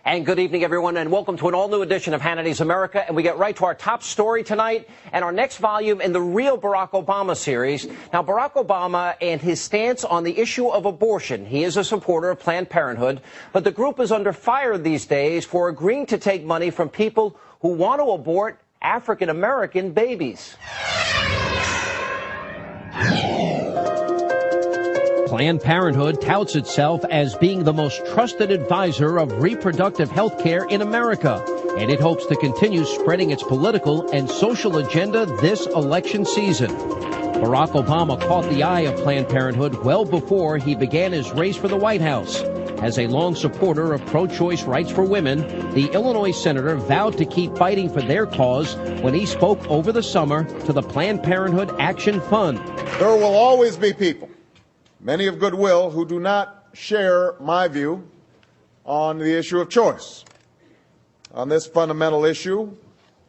And good evening, everyone, and welcome to an all-new edition of Hannity's America. And we get right to our top story tonight and our next volume in the Real Barack Obama series. Now, Barack Obama and his stance on the issue of abortion. He is a supporter of Planned Parenthood, but the group is under fire these days for agreeing to take money from people who want to abort African-American babies. Planned Parenthood touts itself as being the most trusted advisor of reproductive health care in America, and it hopes to continue spreading its political and social agenda this election season. Barack Obama caught the eye of Planned Parenthood well before he began his race for the White House. As a long supporter of pro-choice rights for women, the Illinois senator vowed to keep fighting for their cause when he spoke over the summer to the Planned Parenthood Action Fund. There will always be people, many of goodwill, who do not share my view on the issue of choice. On this fundamental issue,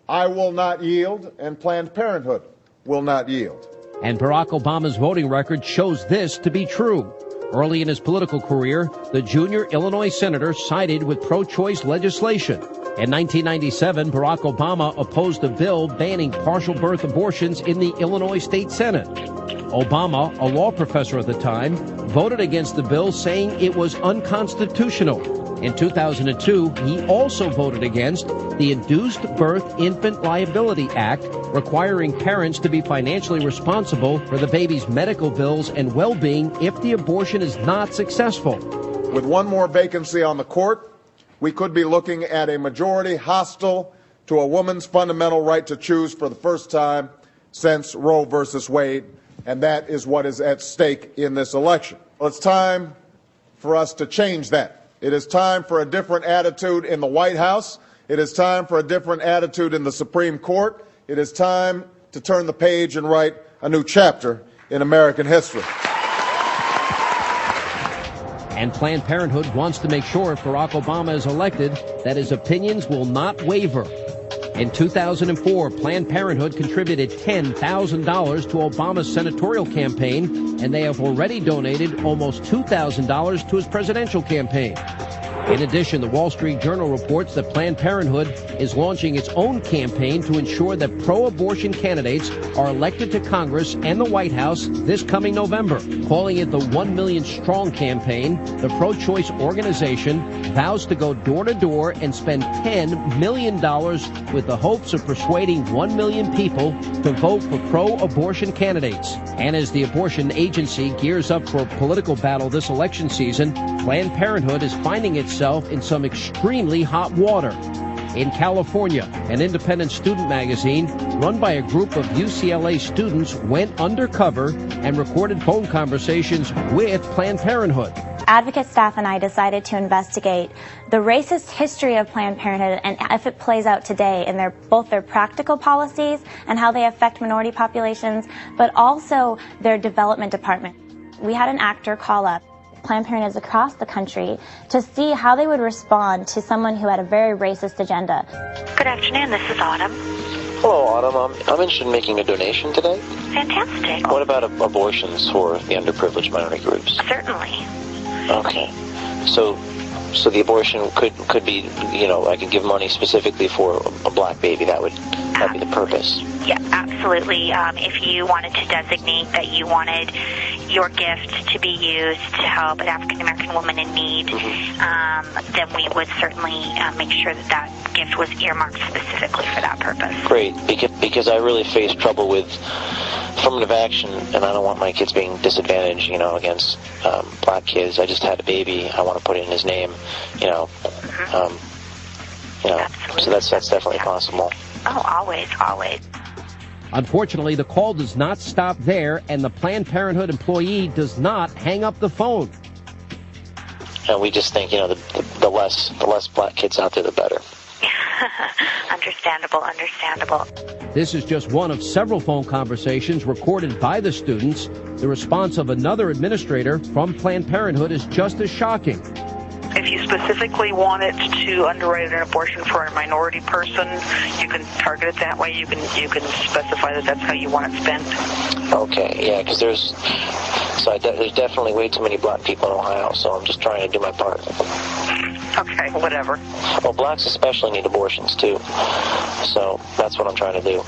I will not yield, and Planned Parenthood will not yield. And Barack Obama's voting record shows this to be true. Early in his political career, the junior Illinois senator sided with pro-choice legislation. In 1997, Barack Obama opposed a bill banning partial birth abortions in the Illinois State Senate. Obama, a law professor at the time, voted against the bill, saying it was unconstitutional. In 2002, he also voted against the Induced Birth Infant Liability Act, requiring parents to be financially responsible for the baby's medical bills and well-being if the abortion is not successful. With one more vacancy on the court, we could be looking at a majority hostile to a woman's fundamental right to choose for the first time since Roe versus Wade, and that is what is at stake in this election. Well, it's time for us to change that. It is time for a different attitude in the White House. It is time for a different attitude in the Supreme Court. It is time to turn the page and write a new chapter in American history. And Planned Parenthood wants to make sure if Barack Obama is elected that his opinions will not waver. In 2004, Planned Parenthood contributed $10,000 to Obama's senatorial campaign, and they have already donated almost $2,000 to his presidential campaign. In addition, the Wall Street Journal reports that Planned Parenthood is launching its own campaign to ensure that pro-abortion candidates are elected to Congress and the White House this coming November. Calling it the 1 Million Strong campaign, the pro-choice organization vows to go door to door and spend $10 million with the hopes of persuading 1 million people to vote for pro-abortion candidates. And as the abortion agency gears up for a political battle this election season, Planned Parenthood is finding itself in some extremely hot water. In California, an independent student magazine run by a group of UCLA students went undercover and recorded phone conversations with Planned Parenthood. Advocate staff and I decided to investigate the racist history of Planned Parenthood and if it plays out today in both their practical policies and how they affect minority populations, but also their development department. We had an actor call up Planned Parenthood across the country to see how they would respond to someone who had a very racist agenda. Good afternoon, this is Autumn. Hello, Autumn. I'm interested in making a donation today. Fantastic. What about abortions for the underprivileged minority groups? Certainly. Okay. So the abortion could be, I could give money specifically for a black baby. That'd be the purpose. Yeah, absolutely. If you wanted to designate that you wanted your gift to be used to help an African-American woman in need, then we would certainly make sure that gift was earmarked specifically for that purpose. Great, because I really face trouble with affirmative action, and I don't want my kids being disadvantaged, against black kids. I just had a baby. I want to put it in his name, so that's definitely possible. Oh, always, always. Unfortunately, the call does not stop there, and the Planned Parenthood employee does not hang up the phone. And we just think, the less black kids out there, the better. Understandable. This is just one of several phone conversations recorded by the students. The response of another administrator from Planned Parenthood is just as shocking. If you specifically wanted to underwrite an abortion for a minority person, you can target it that way. You can specify that that's how you want it spent. Okay, yeah, because there's definitely way too many black people in Ohio, so I'm just trying to do my part. Okay, whatever. Well, blacks especially need abortions, too. So that's what I'm trying to do.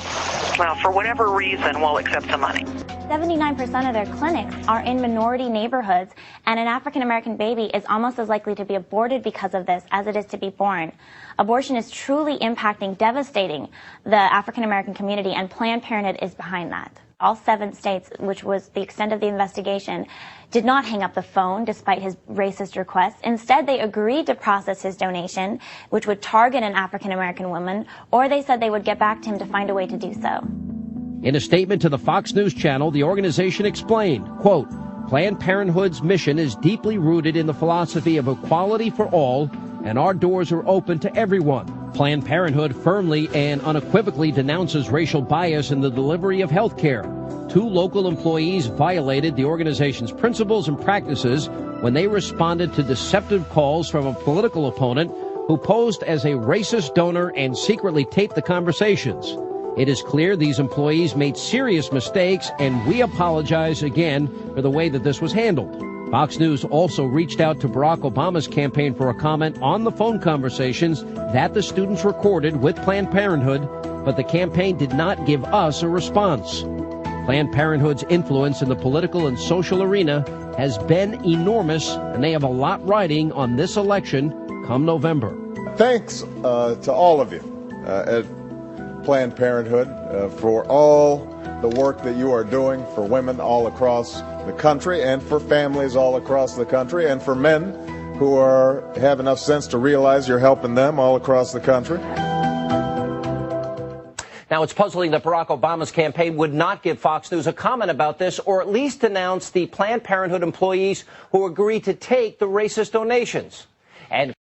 Well, for whatever reason, we'll accept the money. 79% of their clinics are in minority neighborhoods, and an African-American baby is almost as likely to be aborted because of this as it is to be born. Abortion is truly impacting, devastating the African-American community, and Planned Parenthood is behind that. All 7 states, which was the extent of the investigation, did not hang up the phone despite his racist requests. Instead, they agreed to process his donation, which would target an African-American woman, or they said they would get back to him to find a way to do so. In a statement to the Fox News Channel, the organization explained, quote, Planned Parenthood's mission is deeply rooted in the philosophy of equality for all, and our doors are open to everyone. Planned Parenthood firmly and unequivocally denounces racial bias in the delivery of health care. 2 local employees violated the organization's principles and practices when they responded to deceptive calls from a political opponent who posed as a racist donor and secretly taped the conversations. It is clear these employees made serious mistakes, and we apologize again for the way that this was handled. Fox News also reached out to Barack Obama's campaign for a comment on the phone conversations that the students recorded with Planned Parenthood, but the campaign did not give us a response. Planned Parenthood's influence in the political and social arena has been enormous, and they have a lot riding on this election come November. Thanks to all of you at Planned Parenthood for all the work that you are doing for women all across the country and for families all across the country and for men who have enough sense to realize you're helping them all across the country. Now, it's puzzling that Barack Obama's campaign would not give Fox News a comment about this, or at least denounce the Planned Parenthood employees who agreed to take the racist donations. And